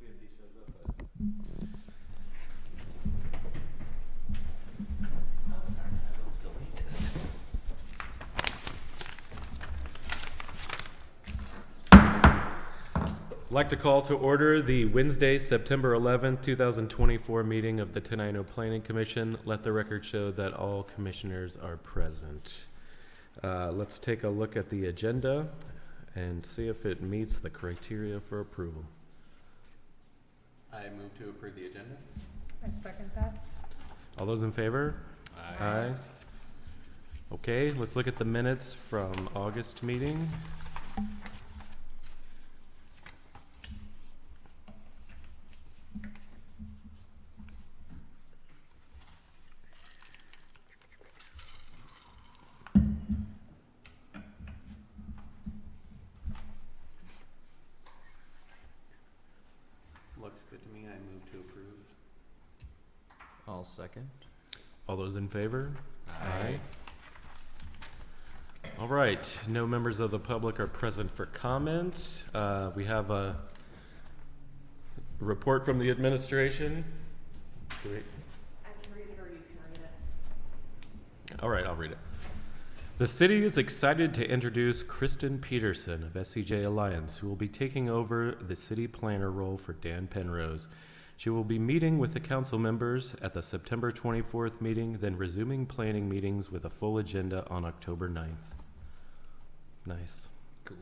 see if he shows up. I'd like to call to order the Wednesday, September 11th, 2024 meeting of the Tenino Planning Commission. Let the record show that all commissioners are present. Let's take a look at the agenda and see if it meets the criteria for approval. I move to approve the agenda. I second that. All those in favor? Aye. Okay, let's look at the minutes from August meeting. Looks good to me. I move to approve. I'll second. All those in favor? Aye. All right, no members of the public are present for comment. We have a report from the administration. I can read it or you can read it. All right, I'll read it. The city is excited to introduce Kristen Peterson of SCJ Alliance, who will be taking over the city planner role for Dan Penrose. She will be meeting with the council members at the September 24th meeting, then resuming planning meetings with a full agenda on October 9th. Nice. Cool.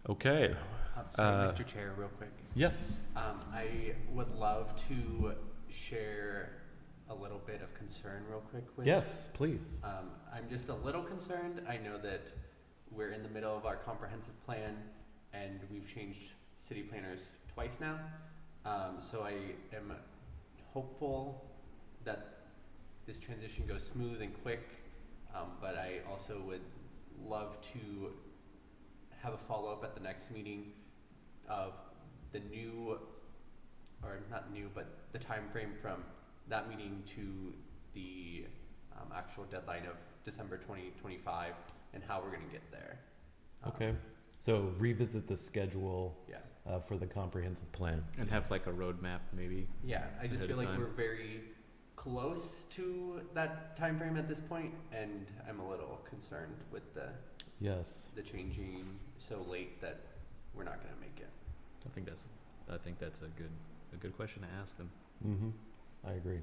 Okay. Sorry, Mr. Chair, real quick. Yes. I would love to share a little bit of concern real quick with. Yes, please. I'm just a little concerned. I know that we're in the middle of our comprehensive plan and we've changed city planners twice now. So I am hopeful that this transition goes smooth and quick, but I also would love to have a follow-up at the next meeting of the new, or not new, but the time frame from that meeting to the actual deadline of December 2025 and how we're going to get there. Okay. So revisit the schedule Yeah. for the comprehensive plan. And have like a roadmap, maybe. Yeah, I just Ahead feel of like time. we're very close to that time frame at this point, and I'm a little concerned with the Yes. changing so late that we're not going to make it. I think that's a good question to ask them. Mm-hmm. I agree.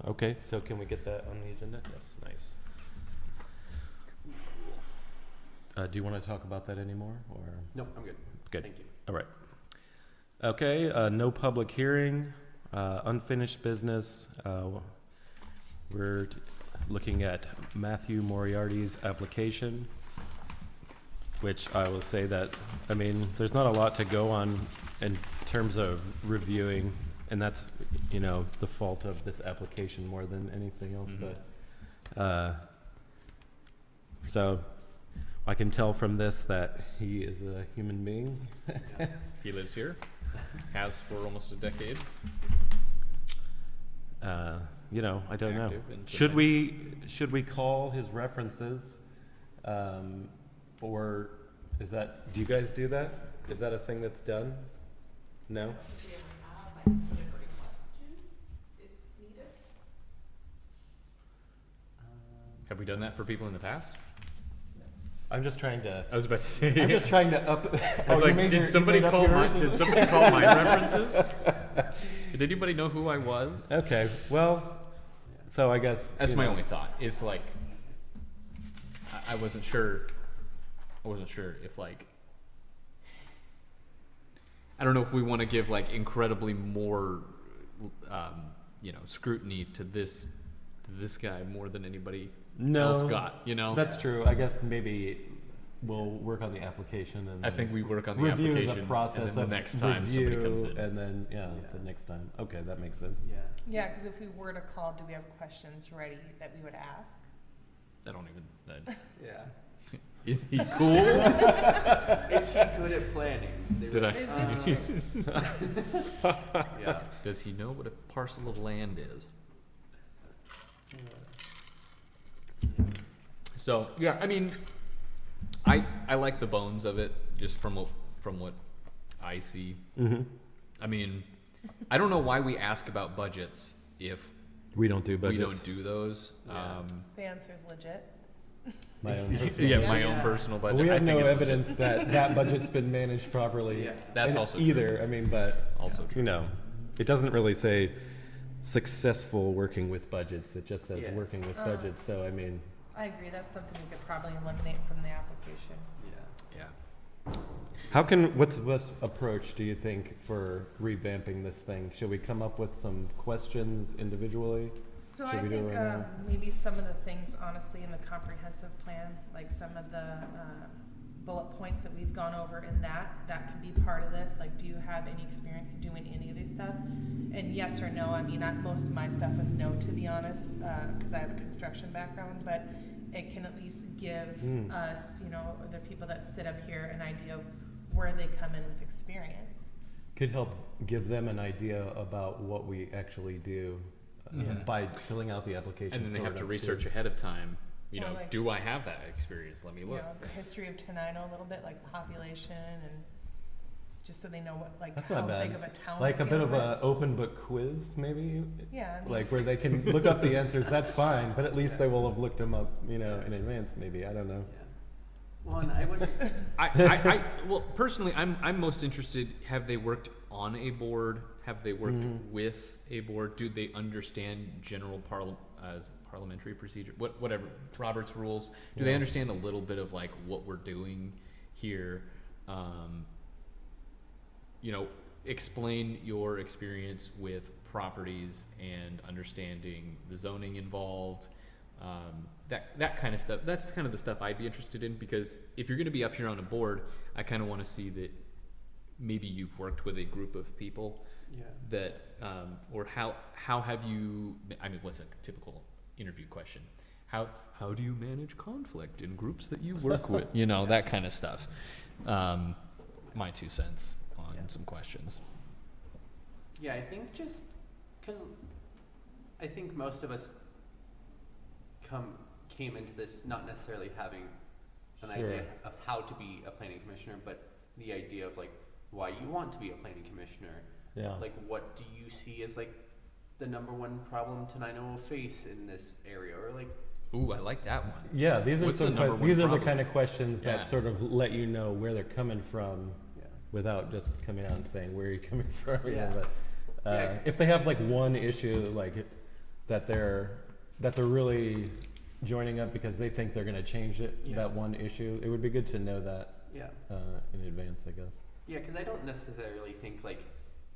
Okay, so can we get that on the agenda? Yes, nice. Do you want to talk about that anymore, or? Nope, I'm good. Good. Thank you. All right. Okay, no public hearing, unfinished business. We're looking at Matthew Moriarty's application, which I will say that, I mean, there's not a lot to go on in terms of reviewing, and that's, you know, the fault of this application more than anything else. Mhm. But so I can tell from this that he is a human being. He lives here, has for almost a decade. You know, I don't know. Active and Should we call his references, or is that? Do you guys do that? Is that a thing that's done? No. Have we done that for people in the past? I'm just trying to. I was about to say. I'm just trying to up. I was like, did somebody call my references? Did anybody know who I was? Okay. Well, so I guess That's you my know. only thought. Is like, I wasn't sure. I wasn't sure if like. I don't know if we want to give like incredibly more, scrutiny to this guy more than anybody else got. You know. That's true. I guess maybe we'll work on the application and I think we work on the review application the process and then of the next time somebody comes in. and then Yeah. the next time. Okay, that makes sense. Yeah. Yeah, because if we were to call, do we have questions ready that we would ask? I don't even. Yeah. Is he cool? Is he good at planning? They Did were I? like, yeah. Does he know what a parcel of land is? So yeah, I mean, I like the bones of it just from what I see. Mm-hmm. I mean, I don't know why we ask about budgets if We don't do budgets. we don't do those. Yeah. The answer's legit. My own personal Yeah, budget. my own Yeah. personal budget. We I have think no it's evidence that that budget's been managed properly. Yeah. That's in also either. true. I mean, but Also true. you know, it doesn't really say successful working with budgets. It just says Yeah. working with Oh. budgets. So I mean, I agree, that's something we could probably eliminate from the application. Yeah. Yeah. what's the best approach do you think for revamping this thing? Should we come up with some questions individually? So Should I we do it think right now? maybe some of the things, honestly, in the comprehensive plan, like some of the bullet points that we've gone over in that could be part of this. Like, do you have any experience doing any of these stuff? And yes or no. I mean, most of my stuff is no, to be honest, because I have a construction background, but it can at least give us, you know, the people that sit up here an idea of where they come in with experience. Could help give them an idea about what we actually do Mhm. by filling out the application. And then they sort have to of, research too. ahead of time. You Or know, like- do I have that experience? Let me You look. know, the history of Tenino a little bit, like the population, and just so they know what, like, That's how not bad. big of a town. Like a we're bit of dealing an open book quiz, maybe. with. Yeah, I mean, Like where they can look up the answers. That's fine, but at least they will have looked them up, you know, in advance. Maybe I don't know. Yeah. Well, and I would. Well, personally, I'm most interested. Have they worked on a board? Have they worked with a board? Do they understand general parliamentary procedure? Whatever Robert's rules. Do they Yeah. understand a little bit of like what we're doing here? You know, explain your experience with properties and understanding the zoning involved. That kind of stuff. That's kind of the stuff I'd be interested in, because if you're going to be up here on a board, I kind of want to see that maybe you've worked with a group of people Yeah. that, or how have you? I mean, what's a typical interview question? How do you manage conflict in groups that you work with? You know, that kind of stuff. My 2 cents on Yeah. some questions. Yeah, I think just because I think most of us came into this not necessarily having an Sure. idea of how to be a planning commissioner, but the idea of like why you want to be a planning commissioner. Yeah. Like, what do you see as like the number one problem Tenino will face in this area, or like Ooh, I like that one. Yeah, these are What's the some. number one These are the problem? kind of questions Yeah. that sort of let you know where they're coming from, yeah. without just coming out and saying where you're coming from. You Yeah. know, but Yeah. if they have like one issue, like that they're really joining up because they think they're going to change it, Yeah. that one issue, it would be good to know that Yeah. in advance, I guess. Yeah, because I don't necessarily think like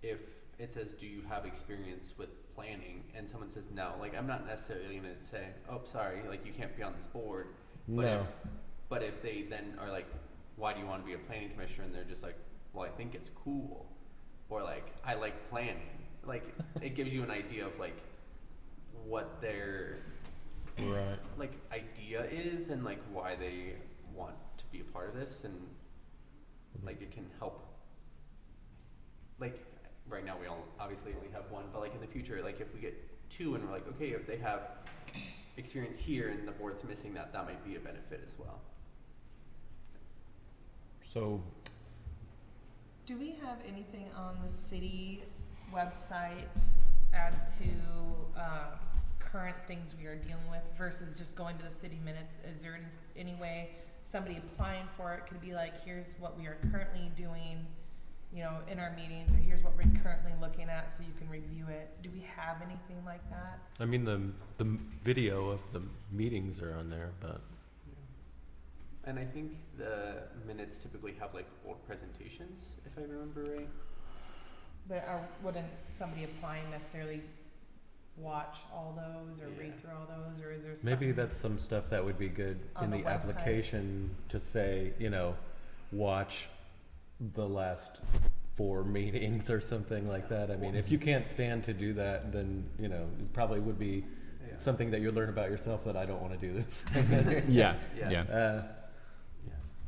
if it says, "Do you have experience with planning?" and someone says no, like I'm not necessarily gonna say, "Oh, sorry, like you can't be on this board." But No. but if they then are like, "Why do you want to be a planning commissioner?" and they're just like, "Well, I think it's cool," or like, "I like planning," like it gives you an idea of like what their Right. like idea is and like why they want to be a part of this, and like it can help. Like right now we obviously only have one, but like in the future, like if we get two and we're like, okay, if they have experience here and the board's missing that might be a benefit as well. So do we have anything on the city website as to current things we are dealing with versus just going to the city minutes? Is there any way somebody applying for it could be like, here's what we are currently doing, you know, in our meetings, or here's what we're currently looking at, so you can review it? Do we have anything like that? I mean, the video of the meetings are on there, but And I think the minutes typically have like old presentations, if I remember right. But wouldn't somebody applying necessarily watch all those or Yeah. read through all those, or is there maybe something- that's some stuff that would be good On in the the website. application to say, you know, watch the last 4 meetings or something like that. I mean, if you can't stand to do that, then, you know, it probably would be Yeah. something that you learn about yourself that I don't want to do this. Yeah, Yeah. yeah. Yeah.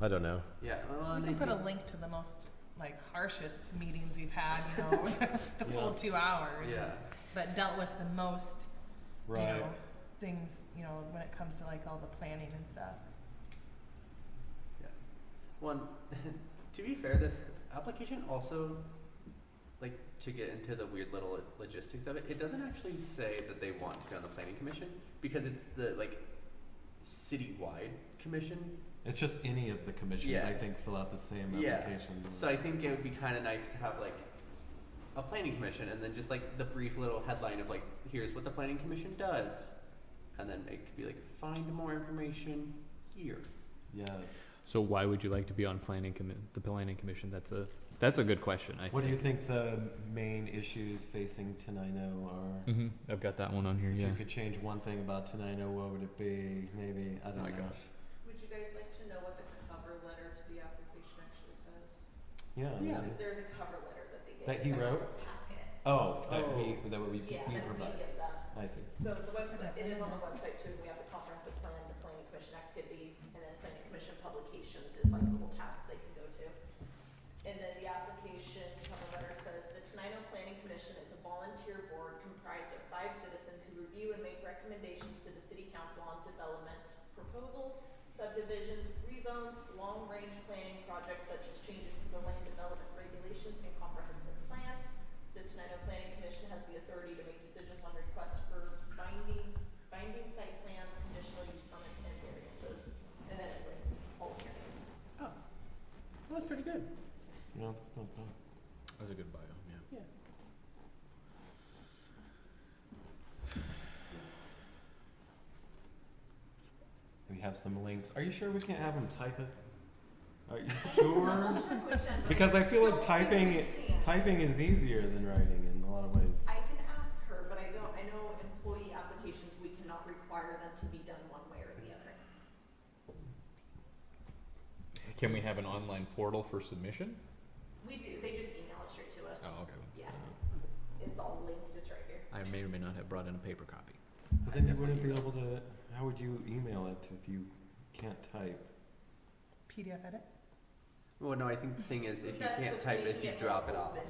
I don't know. Yeah. Well, We and can I put a think- link to the most like harshest meetings we've had, you know, the full Yeah. 2 hours. Yeah. But dealt with the most, Right. you know, things, you know, when it comes to like all the planning and stuff. Yeah. Well, and to be fair, this application also, like, to get into the weird little logistics of it, it doesn't actually say that they want to be on the planning commission because it's the, like, citywide commission. It's just any of the commissions, Yeah. I think, fill out the same Yeah. application. So I think it would be kind of nice to have, like, a planning commission and then just, like, the brief little headline of, like, here's what the planning commission does. And then it could be like, find more information here. Yes. So why would you like to be on the planning commission? That's a good question. I What do you think. think the main issues facing Tenino are? Mm-hmm. I've got that one on here. If Yeah. you could change one thing about Tenino, what would it be? Maybe, I don't Oh my know. gosh. Would you guys like to know what the cover letter to the application actually says? Yeah. Yeah. Because there's a cover letter that they get. That he It's like a wrote? packet. Oh, that Oh. that would we Yeah, we that we provide. give them. I see. So the website, it is on the website too, we have the comprehensive plan, the planning commission activities, and then planning commission publications is like little tabs they can go to. And then the application cover letter says, the Tenino Planning Commission is a volunteer board comprised of 5 citizens who review and make recommendations to the city council on development proposals, subdivisions, rezones, long-range planning projects such as changes to the land development regulations and comprehensive plan. The Tenino Planning Commission has the authority to make decisions on requests for binding site plans, conditional use permits, and variances. And then it lists all hearings. Oh, well, that's pretty good. No, that's not bad. That's a good bio. Yeah. Yeah. We have some links. Are you sure we can't have them type it? Are you sure? Because I feel like typing is easier than writing in a lot of ways. I can ask her, but I know employee applications, we cannot require them to be done one way or the other. Can we have an online portal for submission? We do, they just email it straight to us. Oh, okay. Yeah, it's all linked, it's right here. I may or may not have brought in a paper copy. But then you wouldn't be able to. How would you email it if you can't type? PDF edit? Well, no, I think the thing is, if you That's can't what's type, making is you it drop it more off. open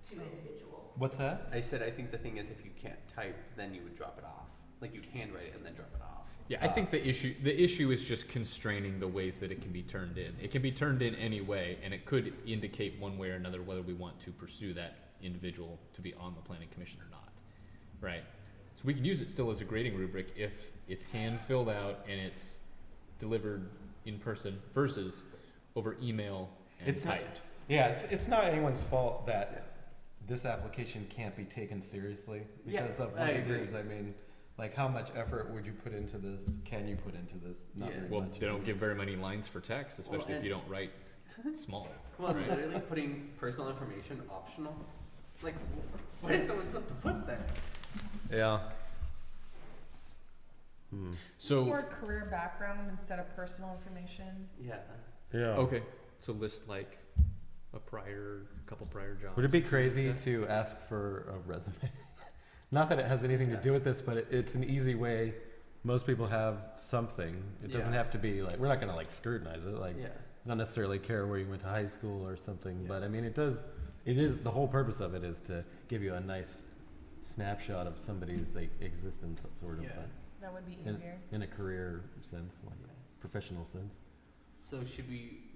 to individuals. What's that? I said, I think the thing is, if you can't type, then you would drop it off. Like, you'd handwrite it and then drop it off. Yeah, I think the issue is just constraining the ways that it can be turned in. It can be turned in any way, and it could indicate one way or another whether we want to pursue that individual to be on the planning commission or not, right? So we can use it still as a grading rubric if it's hand filled out and it's delivered in person versus over email and It's not- typed. Yeah, it's not anyone's fault that this application can't be taken seriously because Yeah, of I what it agree. is. I mean, like, how much effort would you put into this? Can you put into this? Not Yeah. very Well, much. they don't give very many lines for text, especially if and- you don't write small. Well, Right. literally putting personal information optional. Like, what is someone supposed to put there? Yeah. So, Or career background instead of personal information? Yeah. Yeah. okay, so list like a couple prior jobs. Would it be crazy Yeah. to ask for a resume? Not that it has anything to do with this, but it's an easy way. Most people have something. It doesn't Yeah. have to be like, we're not gonna like scrutinize it. Like, Yeah. not necessarily care where you went to high school or something, Yeah. but I mean, it is, the whole purpose of it is to give you a nice snapshot of somebody's like existence, sort of, Yeah. That would be in, easier. in a career sense, like professional sense. So should we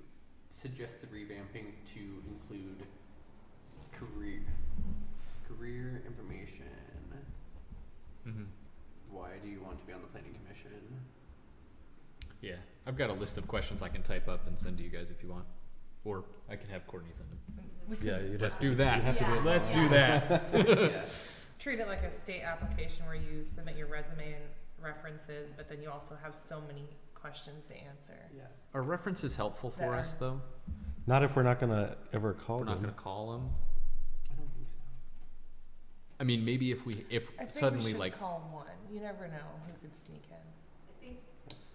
suggest the revamping to include career information? Mm-hmm. Why do you want to be on the planning commission? Yeah, I've got a list of questions I can type up and send to you guys if you want, or I can have Courtney send them. We could Yeah, you'd Let's have do that. you'd have to do it Let's online. do that. Yeah. treat it like a state application where you submit your resume and references, but then you also have so many questions to answer. Yeah. Are references helpful for That us are- though? Not if we're not gonna ever call We're not them. going to call them. I don't think so. I mean, maybe if I think suddenly we should like call one. You never know who could sneak in I think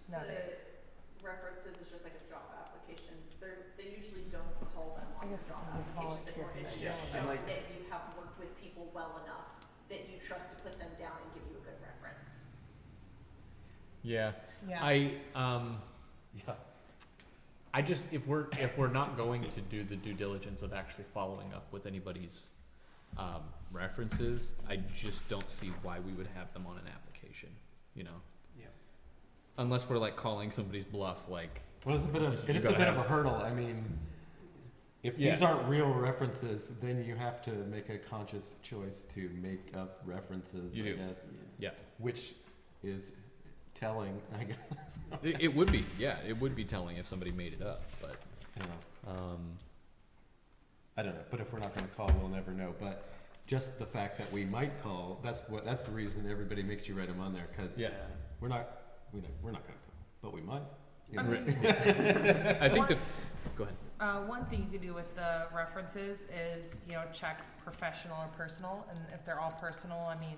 nowadays. the references is just like a job application. They usually don't call them I on guess job this is a applications volunteer anymore. It position. Yeah, just and shows like- that you have worked with people well enough that you trust to put them down and give you a good reference. yeah, Yeah. Yeah. I just if we're not going to do the due diligence of actually following up with anybody's references, I just don't see why we would have them on an application, you know, Yeah. unless we're like calling somebody's bluff, like Well, it's a bit of You it is a gotta bit of a have- hurdle. I mean, If Yeah. these aren't real references, then you have to make a conscious choice to make up references, You I do. guess. Yeah. Which is telling, I guess. It would be, yeah, it would be telling if somebody made it up, but, You know, um, I don't know. But if we're not going to call, we'll never know. But just the fact that we might call, that's the reason everybody makes you write them on there, because yeah. we're not going to call, but we might. You I know? mean, I think the, go ahead. one thing you could do with the references is, you know, check professional or personal, and if they're all personal, I mean,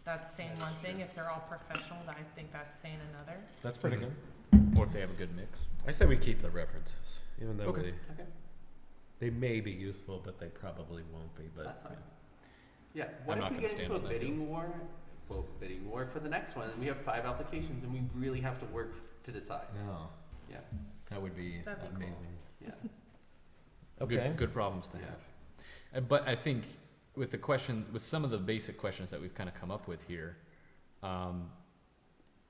that's saying That is one thing. true. If they're all professional, I think that's saying another. That's pretty Mhm. good. Or if they have a good mix. I say we keep the references, even though Okay. Okay, they may be useful, but they probably won't be. But that's fine. Yeah, what I'm if not we gonna get stand into a on that bidding war, bidding war for the next one, and we have 5 applications, and we really have to work to decide? no, Yeah, that would be That'd be cool. amazing. yeah. Okay. Good problems to Yeah. have. But I think with the question, with some of the basic questions that we've kind of come up with here,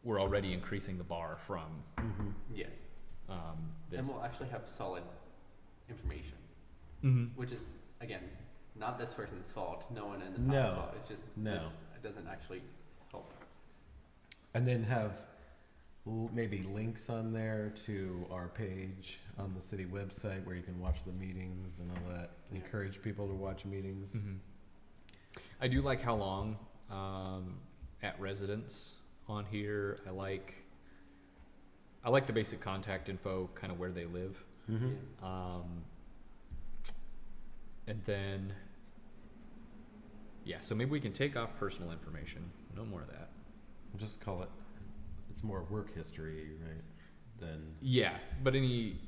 we're already increasing the bar from, Mm-hmm. Yes, and this. we'll actually have solid information, Mm-hmm. which is, again, not this person's fault, no one in the No. past's fault, it's just, No. this, it doesn't actually help. And then have maybe links on there to our page on the city website where you can watch the meetings and all that. Yeah. Encourage people to watch meetings. Mm-hmm. I do like how long at residence on here. I like the basic contact info, kind of where they live. Mm-hmm. Yeah. And then, yeah, so maybe we can take off personal information. No more of that. Just call it. It's more work history, right? Than. Yeah, but any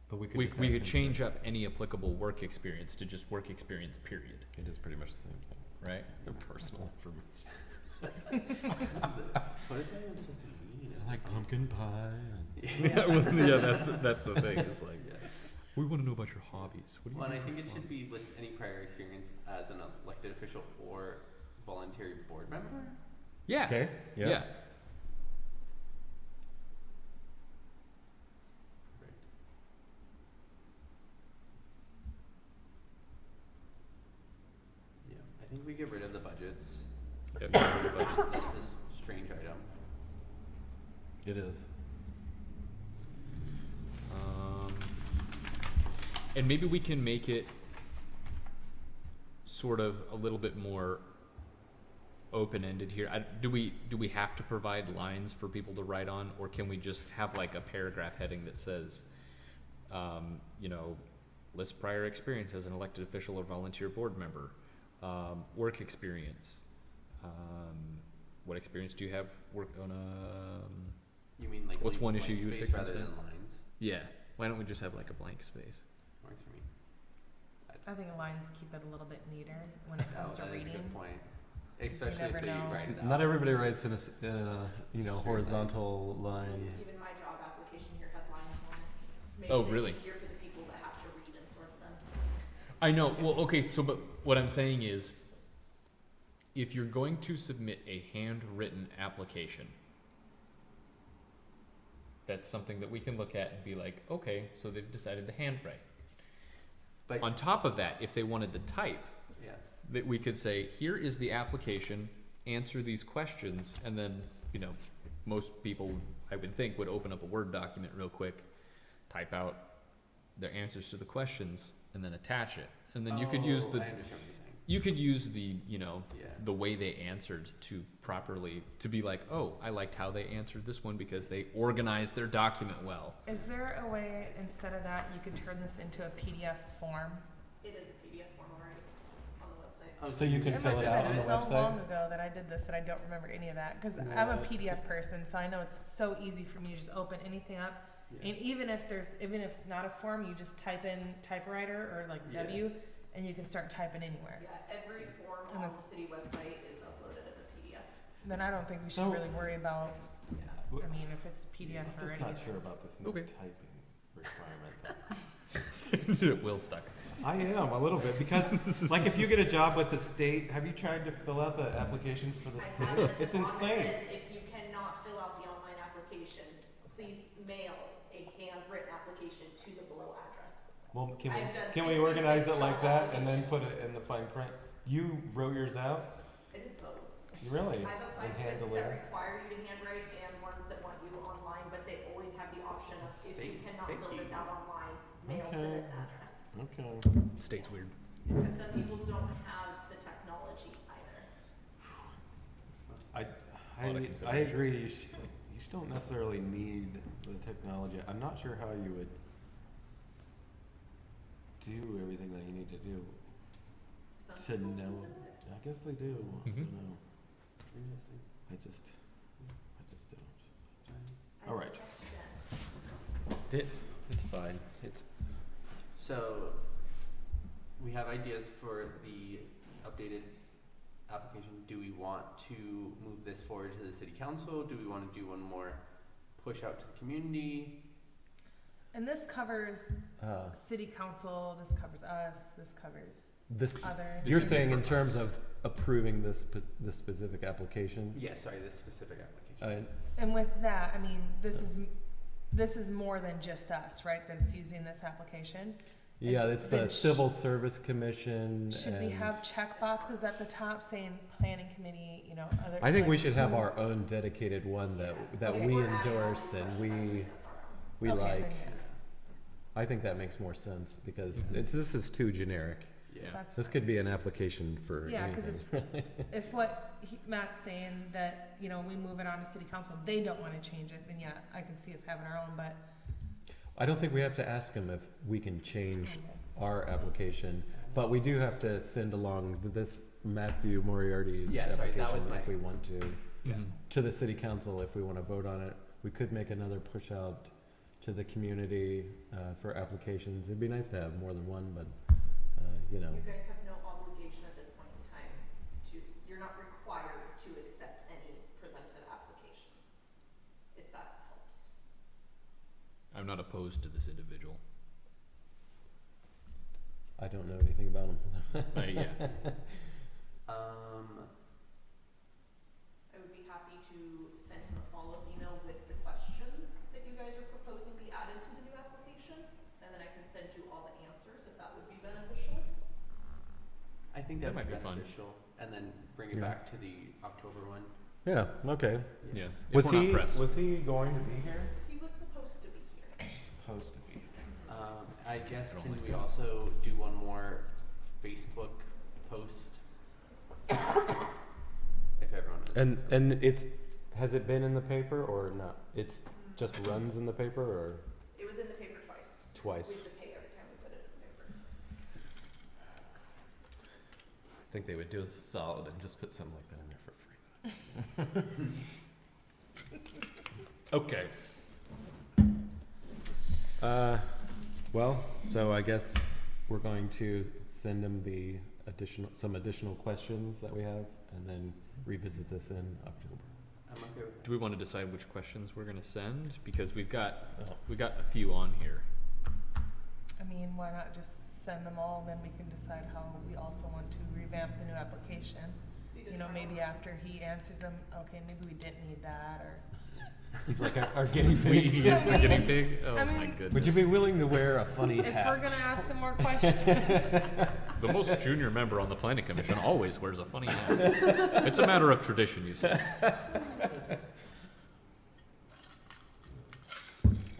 But we could. we just we ask could them change up any applicable work experience to just work experience, period. It is pretty much the same thing. Right? Personal information. What is that even supposed to mean? Is I like it- pumpkin pie. Yeah, well, yeah, that's the thing. It's like, Yeah. we want to know about your hobbies. What do you Well, and do I think for it fun? should be list any prior experience as an elected official or voluntary board member. Yeah. Okay. Yeah. Right. Yeah, I think we get rid of the budgets. Yeah. It's a strange item. It is. And maybe we can make it sort of a little bit more open-ended here. Do we have to provide lines for people to write on, or can we just have like a paragraph heading that says, you know, list prior experience as an elected official or volunteer board member, work experience, what experience do you have work on You mean like What's leave one blank issue you would space fix rather instead? than lines? yeah, why don't we just have like a blank space? Works for me. I think lines keep it a little bit neater when it comes to That is a reading. good point. you Especially never if they know. write it out. Not everybody writes in a Straight line. horizontal line. Even my job application here had lines on it. Oh, Makes really? it easier for the people that have to read and sort them. I know. Well, okay. So, but what I'm saying is, if you're going to submit a handwritten application, that's something that we can look at and be like, okay, so they've decided to handwrite. But On top of that, if they wanted to type, yeah, that we could say, here is the application, answer these questions, and then, you know, most people, I would think, would open up a Word document real quick, type out their answers to the questions, and then attach it. And then you could use I the, understand what you're saying. you could use the, you know, Yeah. the way they answered to properly, to be like, oh, I liked how they answered this one because they organized their document well. Is there a way, instead of that, you could turn this into a PDF form? It is a PDF form already on the website. Oh, So you can It fill must it have out been on the so website? long ago that I did this that I don't remember any of that, because I'm a What? PDF person, so I know it's so easy for me to just open anything up. Yeah. And even if it's not a form, you just type in typewriter or like Yeah. W, and you can start typing anywhere. Yeah, every form And on the it's- city website is uploaded as a PDF. Then I don't think we should So- really worry about, Yeah. I mean, if it's PDF I'm or just anything. not sure about this new Okay. typing requirement. though. Will stuck. I am a little bit because, like, if you get a job with the state, have you tried to fill out the application for the I have state? it at It's the bottom. insane. It says, if you cannot fill out the online application, please mail a handwritten application to the below address. Well, I've can done we organize 66 it like that and then applications. put it in the fine print? You wrote yours out? I did both. You really? I've applied And for hand business deliver? that require you to handwrite and ones that want you online, but they always have the option of if you State's cannot fill picky. this out online, mail to Okay. this address. Okay. State's weird. Because some people don't have the technology either. I Lot of I considerations. agree. You don't necessarily need the technology. I'm not sure how you would do everything that you need to do Some to people know. still do it. I guess they do. I Mhm. don't know. Interesting. I just don't. I All will right. text Jen. It's fine. It's So, we have ideas for the updated application. Do we want to move this forward to the city council? Do we want to do one more push out to the community? And this covers uh, city council, this covers us, this covers this. others. This You're should be saying in for terms us. of approving this specific application. Yeah, sorry, this specific application. Uh, And with that, I mean, this is more than just us, right, that's using this application. yeah, it's then the Civil Service Commission. Should we and have check boxes at the top saying planning committee, you know, other? I think like, we should have who- our own dedicated one that Okay. we We're adding all endorse these and questions, I'm we doing this our own. we Okay, like. then yeah, I think that makes more sense because Mhm. this is too generic. Yeah. that's This fine. could be an application for Yeah, 'cause anything. If what Matt's saying that, you know, we move it on to city council, they don't wanna change it, then yeah, I can see us having our own, but. I don't think we have to ask them if we can change our application, but we do have to send along this Matthew Moriarty's Yeah, sorry, that was application my- if we want to. Yeah. Mhm. To the city council if we want to vote on it. We could make another push out to the community for applications. It'd be nice to have more than one, but you know. You guys have no obligation at this point in time you're not required to accept any presented application, if that helps. I'm not opposed to this individual. I don't know anything about them. Yeah. I would be happy to send him a follow-up email with the questions that you guys are proposing be added to the new application, and then I can send you all the answers if that would be beneficial. I think That that would might be be fun. beneficial, and then bring it Yeah. back to the October one. Yeah. Okay. Yeah. Was If we're he not pressed. was he going to be here? He was supposed to be here. Supposed to be. I guess I don't can like we that. also do one more Facebook post? If everyone is. And has it been in the paper or not? It's just runs in the paper or It was in the paper twice. twice? We have to pay every time we put it in the paper. I think they would do us solid and just put something like that in there for free. Okay. Well, so I guess we're going to send them some additional questions that we have, and then revisit this in October. I'm okay with that. Do we want to decide which questions we're going to send? Because we've got Oh. a few on here. I mean, why not just send them all, and then we can decide how we also want to revamp the new application. You know, maybe after he answers them, okay, maybe we didn't need that, or. He's like our guinea We pig. is the guinea pig? Oh I my mean- goodness. Would you be willing to wear a funny If hat? we're gonna ask him more questions. The most junior member on the planning commission always wears a funny hat. It's a matter of tradition, you say.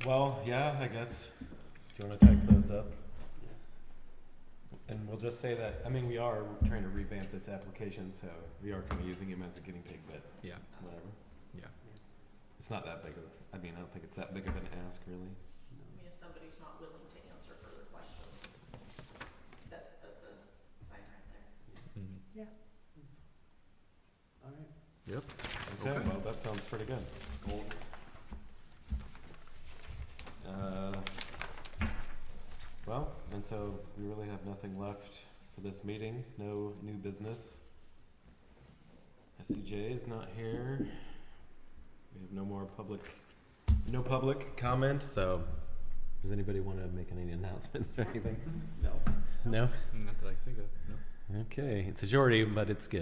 Well, yeah, I guess. Do you want to type those up? And we'll just say that, I mean, we are trying to revamp this application, so we are kind of using him as a guinea pig, but Yeah. whatever. Yeah. It's not that big of, I mean, I don't think it's that big of an ask, really. I mean, if somebody's not willing to answer further questions, that's a sign right there. Mhm. All right. Yep. Okay, Okay. well, that sounds pretty good. Well, and so we really have nothing left for this meeting, no new business. SCJ is not here. We have no more public comment, so does anybody want to make any announcements or anything? No. No? Not that I think of. No. Okay, it's a shorty, but it's good.